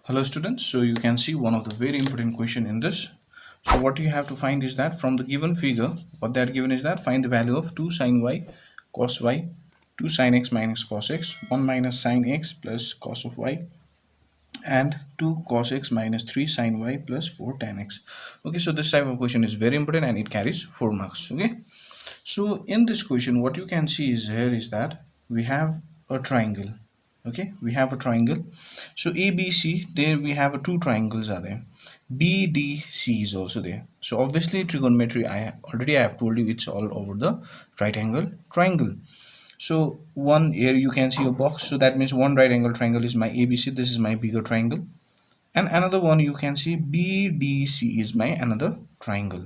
Hello students, so you can see one of the very important question in this. So what you have to find is that from the given figure, what they are given is that find the value of 2 sin y cos y, 2 sin x minus cos x, 1 minus sin x plus cos of y, and 2 cos x minus 3 sin y plus 4 tan x. Okay, so this type of question is very important and it carries 4 marks. Okay, so in this question what you can see is here is that we have a triangle. Okay, we have a triangle. So ABC, there we have two triangles are there. BDC is also there. So obviously trigonometry, I have told you it's all over the right angle triangle. So one here you can see a box, so that means one right angle triangle is my ABC, this is my bigger triangle, and another one you can see BDC is my another triangle,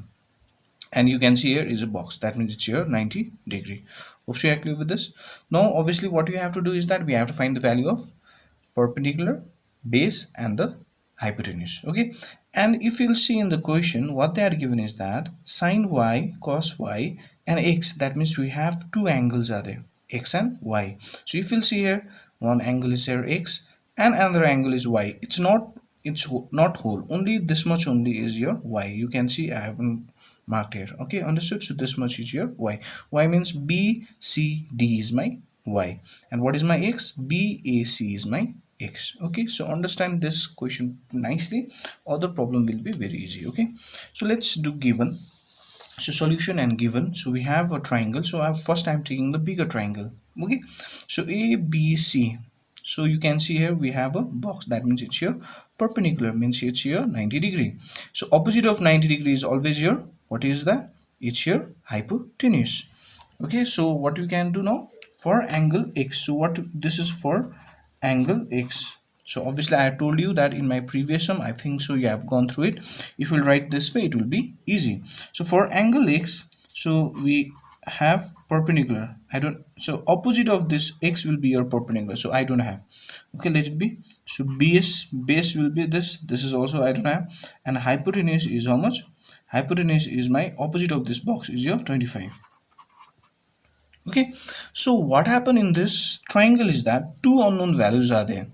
and you can see here is a box, that means it's here 90 degree. Hope you are clear with this. Now obviously what you have to do is that we have to find the value of perpendicular, base, and the hypotenuse. Okay, and if you'll see in the question what they are given is that sine y, cos y, and x, that means we have two angles are there, x and y. So if you'll see here, one angle is here x and another angle is y. It's not whole, only this much only is your y. You can see I haven't marked here. Okay, understood? So this much is your y. Y means BCD is my y, and what is my x? BAC is my x. Okay, so understand this question nicely, other problem will be very easy. Okay, so let's do given. So solution and given. So we have a triangle, so I'm taking the bigger triangle. Okay, so ABC. So you can see here we have a box, that means it's here perpendicular, means it's here 90 degree. So opposite of 90 degree is always here, what is that? It's here hypotenuse. Okay, so what you can do now for angle x, so what this is for angle x. So obviously I have told you that in my previous sum, I think so you have gone through it. If you write this way it will be easy. So for angle x, so we have perpendicular, so opposite of this x will be your perpendicular, so I don't have. Okay, let it be. So base will be this is also I don't have, and hypotenuse is how much? Hypotenuse is my opposite of this box is your 25. Okay, so what happened in this triangle is that two unknown values are there.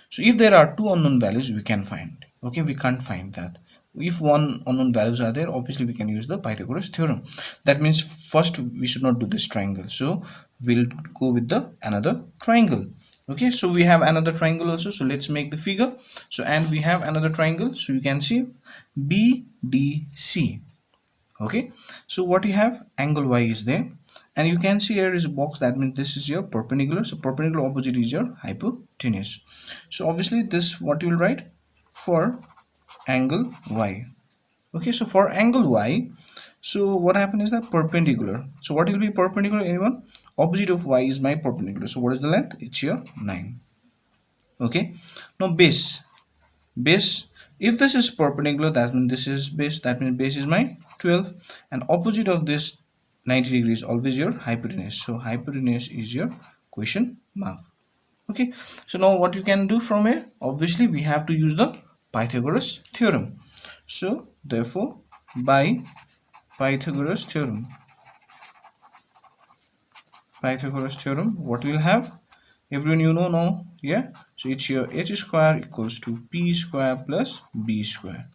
So if there are two unknown values, we can find. Okay, we can't find that. If one unknown values are there, obviously we can use the Pythagoras theorem. That means first we should not do this triangle, so we'll go with the another triangle. Okay, so we have another triangle also, so let's make the figure. So and we have another triangle, so you can see BDC. Okay, so what you have, angle y is there, and you can see here is a box, that means this is your perpendicular, so perpendicular opposite is your hypotenuse. So obviously this what you will write for angle y. Okay, so for angle y, so what happened is that perpendicular, so what will be perpendicular, anyone? Opposite of y is my perpendicular, so what is the length? It's here 9. Okay, now base, if this is perpendicular, that means this is base, that means base is my 12, and opposite of this 90 degrees always your hypotenuse, so hypotenuse is your question mark. Okay, so now what you can do from here, obviously we have to use the Pythagoras theorem. So therefore by Pythagoras theorem, what we'll have, everyone you know now, yeah, so it's your h square equals to p square plus b square.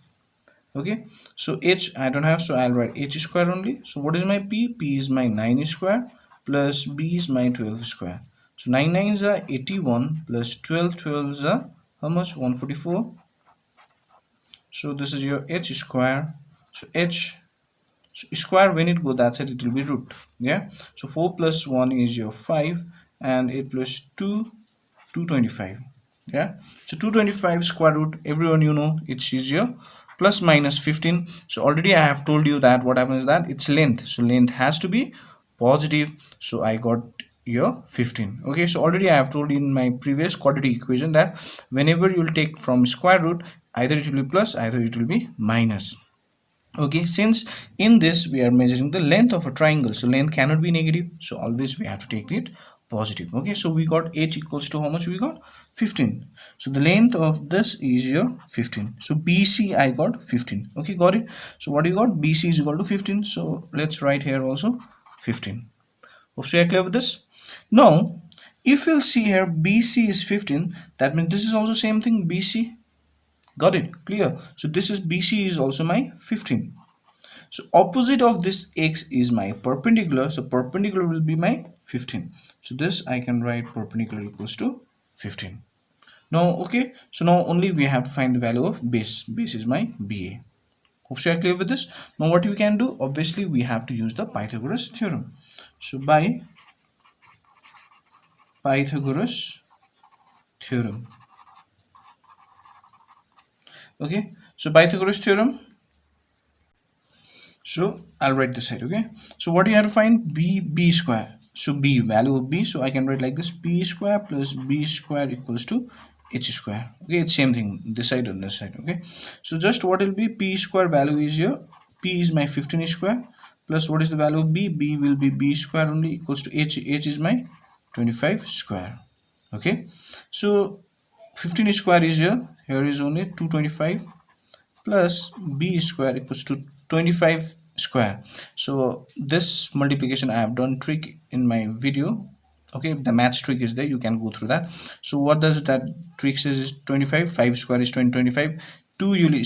Okay, so h I don't have, so I'll write h square only. So what is my p? P is my 9 square plus b is my 12 square. So 9 9s are 81 plus 12 12s are how much? 144. So this is your h square. So h square, when it go that side it will be root. Yeah, so 4 plus 1 is your 5, and 8 plus 2 225. Yeah, so 225 square root, everyone you know it's easier, plus minus 15. So already I have told you that what happens is that it's length, so length has to be positive, so I got your 15. Okay, so already I have told you in my previous quadratic equation that whenever you will take from square root, either it will be plus, either it will be minus. Okay, since in this we are measuring the length of a triangle, so length cannot be negative, so always we have to take it positive. Okay, so we got h equals to how much? We got 15. So the length of this is your 15. So BC I got 15. Okay, got it? So what you got? BC is equal to 15. So let's write here also 15. Hope you are clear with this. Now if you'll see here, BC is 15, that means this is also same thing, BC. Got it? Clear? So this is BC is also my 15. So opposite of this x is my perpendicular. So perpendicular will be my 15. So this I can write perpendicular equals to 15. Now, okay. So now only we have to find the value of base. Base is my BA. Hope you are clear with this. Now what you can do? Obviously we have to use the Pythagoras theorem. So by Pythagoras theorem. Okay. So Pythagoras theorem. So I'll write this side. Okay. So what you have to find? B square. So b, value of b, so I can write like this: p square plus b square equals to h square. Okay, it's same thing this side and this side. Okay, so just what will be p square value is here, p is my 15 square plus what is the value of b, b will be b square only equals to h is my 25 square. Okay, so 15 square is here is only 225 plus b square equals to 25 square. So this multiplication I have done trick in my video. Okay, the maths trick is there, you can go through that. So what does that trick says is 25, 5 square is 25, 2 you will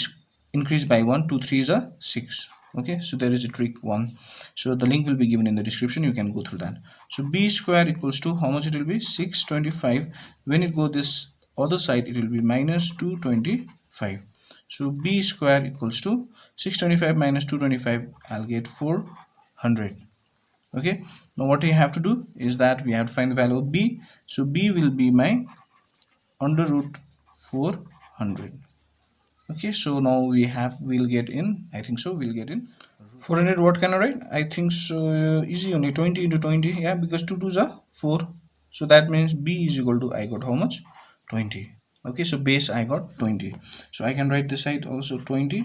increase by 1, 2 3 is a 6. Okay, so there is a trick 1. So the link will be given in the description, you can go through that. So b square equals to how much it will be? 625. When it go this other side, it will be minus 225. So b square equals to 625 minus 225, I'll get 400. Okay, now what we have to do is that we have to find the value of b. So b will be my under root 400. Okay, so now we'll get in, I think so, we'll get in 400. What can I write? I think so easy, only 20 into 20. Yeah, because 2 2s are 4. So that means b is equal to, I got how much? 20. Okay, so base I got 20. So I can write this side also 20,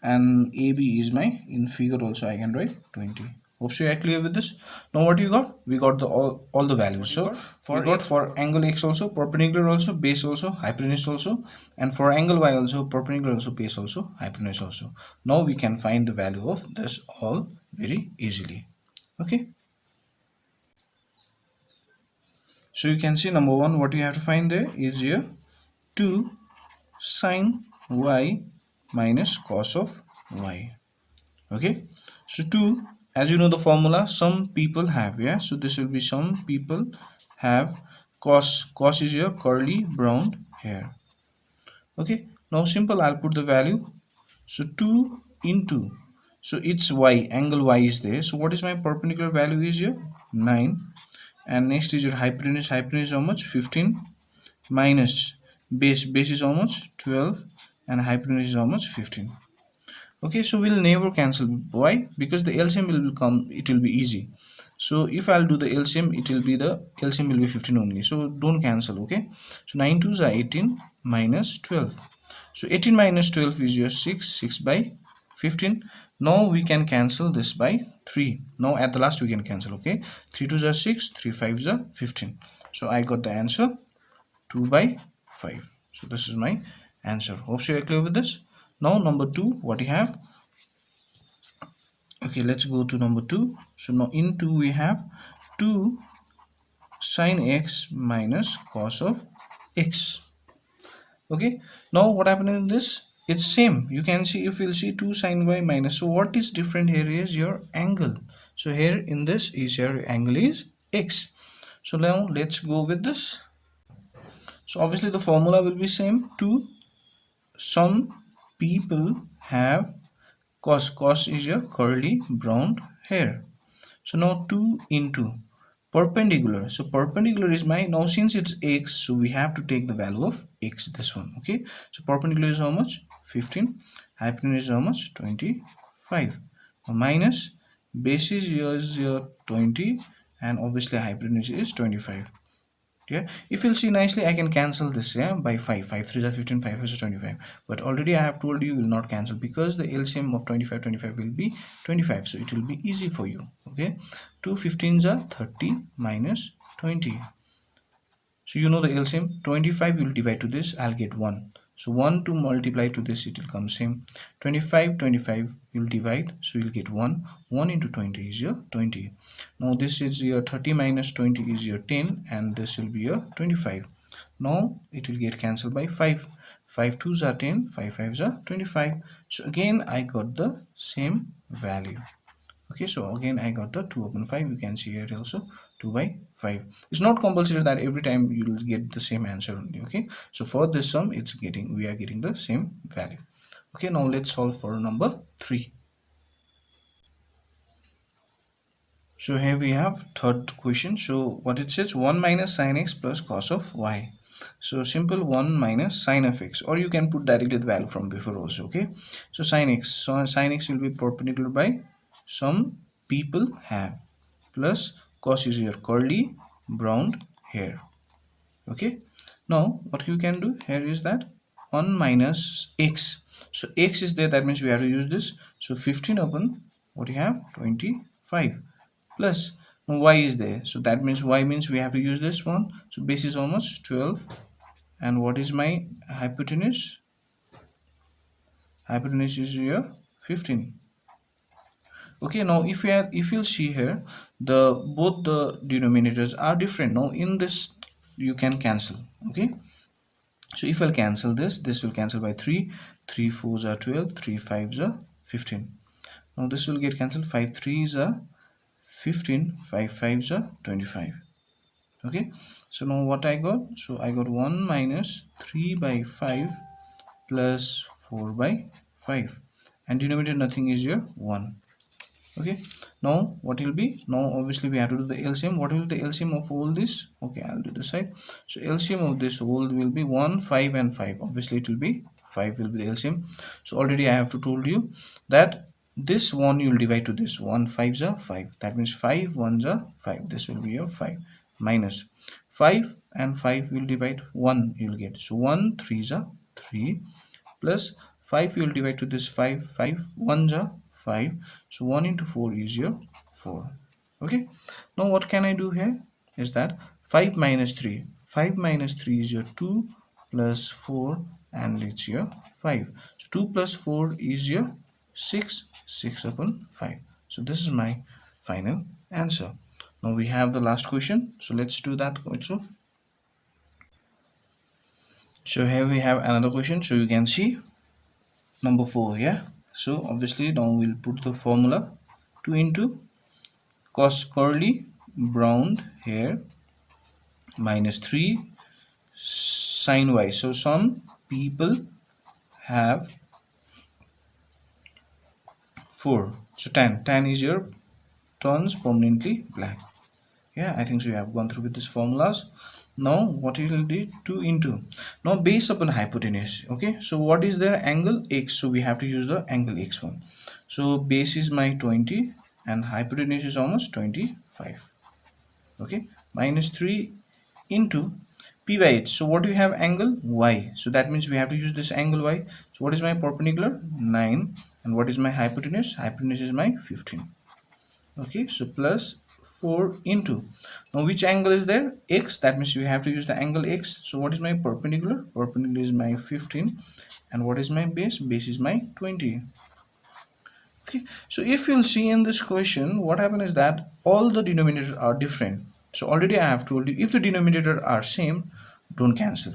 and AB is my, in figure also I can write 20. Hope you are clear with this. Now what you got? We got the all the values. So we got for angle x also, perpendicular also, base also, hypotenuse also, and for angle y also, perpendicular also, base also, hypotenuse also. Now we can find the value of this all very easily. Okay. So you can see number 1, what you have to find there is here 2 sine y minus cos of y. Okay, so 2, as you know the formula, some people have, yeah, so this will be some people have cos is your curly brown hair. Okay, now simple, I'll put the value. So 2 into, so it's y, angle y is there. So what is my perpendicular value is here? 9. And next is your hypotenuse. Hypotenuse is how much? 15 minus base is how much? 12, and hypotenuse is how much? 15. Okay, so we'll never cancel. Why? Because the LCM will come, it will be easy. So if I'll do the LCM, it will be the LCM will be 15 only. So don't cancel. Okay, so 9 2s are 18 minus 12. So 18 minus 12 is your 6 by 15. Now we can cancel this by 3. Now at the last we can cancel. Okay, 3 2s are 6, 3 5s are 15. So I got the answer 2 by 5. So this is my answer. Hope you are clear with this. Now number 2, what you have? Okay, let's go to number 2. So now in 2 we have 2 sine x minus cos of x. Okay, now what happened in this? It's same. You can see, if you'll see 2 sine y minus, so what is different here is your angle. So here in this is your angle is x. So now let's go with this. So obviously the formula will be same. 2 some people have cos is your curly brown hair. So now 2 into perpendicular. So perpendicular is my, now since it's x, so we have to take the value of x, this one. Okay, so perpendicular is how much? 15. Hypotenuse is how much? 25. Minus base is your 20, and obviously hypotenuse is 25. Yeah, if you'll see nicely, I can cancel this, yeah, by 5 3s are 15, 5 is 25, but already I have told you will not cancel because the LCM of 25 will be 25, so it will be easy for you. Okay, 2 15s are 30 minus 20. So you know the LCM, 25 will divide to this, I'll get 1. So 1 to multiply to this, it will come same. 25 you'll divide, so you'll get 1. 1 into 20 is your 20. Now this is your 30 minus 20 is your 10, and this will be your 25. Now it will get cancelled by 5. 5 2s are 10, 5 5s are 25. So again I got the same value. Okay, so again I got the 2 upon 5. You can see here also 2 by 5. It's not compulsory that every time you will get the same answer only. Okay, so for this sum we are getting the same value. Okay, now let's solve for number 3. So here we have third question. So what it says, 1 minus sin x plus cos of y. So simple, 1 minus sin of x, or you can put directly the value from before also. Okay, so sin x, so sin x will be perpendicular by some people have, plus cos is your curly brown hair. Okay, now what you can do here is that 1 minus x, so x is there, that means we have to use this. So 15 upon what you have 25, plus y is there, so that means y means we have to use this one. So base is almost 12, and what is my hypotenuse? Hypotenuse is here 15. Okay, now if you'll see here, both the denominators are different. Now in this you can cancel. Okay, so if I'll cancel this will cancel by 3. 3 4s are 12, 3 5s are 15. Now this will get cancelled. 5 3s are 15, 5 5s are 25. Okay, so now what I got? So I got 1 minus 3 by 5 plus 4 by 5, and denominator nothing is here 1. Okay, now what will be? Now obviously we have to do the LCM. What will be the LCM of all this? Okay, I'll do the side. So LCM of this whole will be 1, 5 and 5. Obviously it will be 5 will be the LCM. So already I have to told you that this one you will divide to this. 1 5s are 5, that means 5 1s are 5. This will be your 5, minus 5 and 5 will divide 1, you will get. So 1 3s are 3, plus 5 you will divide to this 5, 5 1s are 5. So 1 into 4 is your 4. Okay, now what can I do here is that 5 minus 3, 5 minus 3 is your 2 plus 4, and it's your 5. So 2 plus 4 is your 6, 6 upon 5. So this is my final answer. Now we have the last question, so let's do that also. So here we have another question. So you can see number 4 here. So obviously now we'll put the formula. 2 into cos curly brown hair minus 3 sin y. So some people have 4. So tan is your turns permanently black. Yeah, I think so. You have gone through with these formulas. Now what you will do, 2 into, now base upon hypotenuse. Okay, so what is their angle? X. So we have to use the angle x one. So base is my 20 and hypotenuse is almost 25. Okay, minus 3 into p by h. So what do you have? Angle y. So that means we have to use this angle y. So what is my perpendicular? 9. And what is my hypotenuse? Hypotenuse is my 15. Okay, so plus 4 into, now which angle is there? X. That means we have to use the angle x. So what is my perpendicular? Perpendicular is my 15. And what is my base? Base is my 20. Okay, so if you'll see in this question, what happened is that all the denominators are different. So already I have told you, if the denominator are same, don't cancel.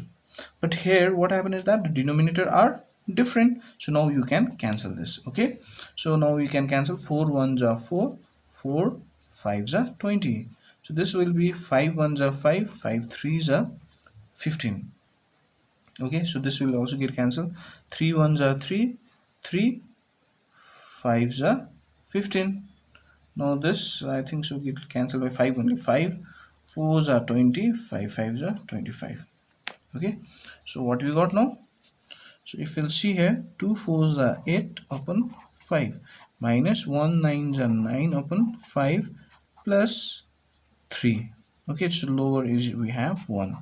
But here what happened is that the denominator are different, so now you can cancel this. Okay, so now you can cancel. 4 1s are 4, 4 5s are 20. So this will be 5 1s are 5, 5 3s are 15. Okay, so this will also get cancelled. 3 1s are 3, 3 5s are 15. Now this I think so get cancelled by 5 only. 5 4s are 20, 5 5s are 25. Okay, so what we got now? So if you'll see here, 2 4s are 8 upon 5 minus 1 9s are 9 upon 5 plus 3. Okay, so lower is we have 1.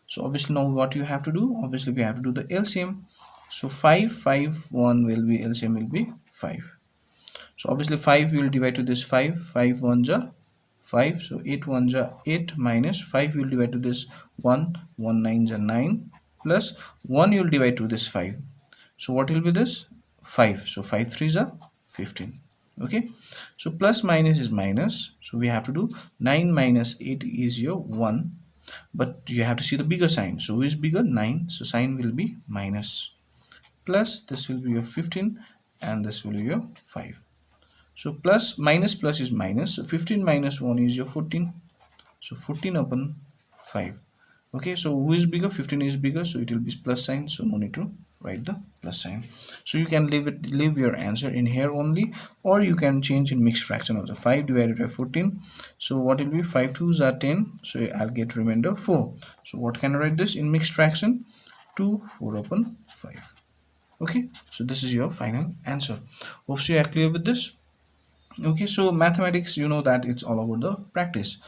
So obviously now what you have to do? Obviously we have to do the LCM. So 5 5 1 will be LCM will be 5. So obviously 5 will divide to this 5, 5 1s are 5, so 8 1s are 8 minus 5 will divide to this 1, 1 9s are 9 plus 1 you will divide to this 5. So what will be this? 5. So 5 3s are 15. Okay, so plus minus is minus, so we have to do 9 minus 8 is your 1. but you have to see the bigger sign. So who is bigger? 9. So sign will be minus, plus this will be your 15 and this will be your 5. So plus minus plus is minus, so 15 minus 1 is your 14. So 14 upon 5. Okay, so who is bigger? 15 is bigger, so it will be plus sign, so no need to write the plus sign. So you can leave your answer in here only, or you can change in mixed fraction also. 5 divided by 14, so what will be? 5 2s are 10, so I'll get remainder 4. So what can I write this in mixed fraction? 2 4 upon 5. Okay, so this is your final answer. Hope so you are clear with this. Okay, so mathematics, you know that it's all about the practice,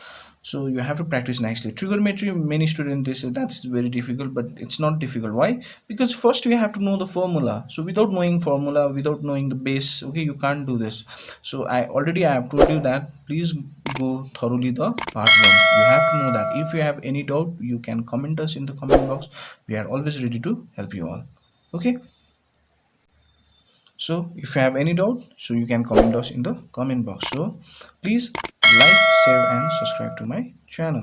so you have to practice nicely. Trigonometry, many students they say that's very difficult, but it's not difficult. Why? Because first you have to know the formula. So without knowing formula, without knowing the base, okay, you can't do this. So I have told you that please go thoroughly the part 1. You have to know that. If you have any doubt, you can comment us in the comment box. We are always ready to help you all. Okay, so if you have any doubt, so you can comment us in the comment box. So please like, share and subscribe to my channel.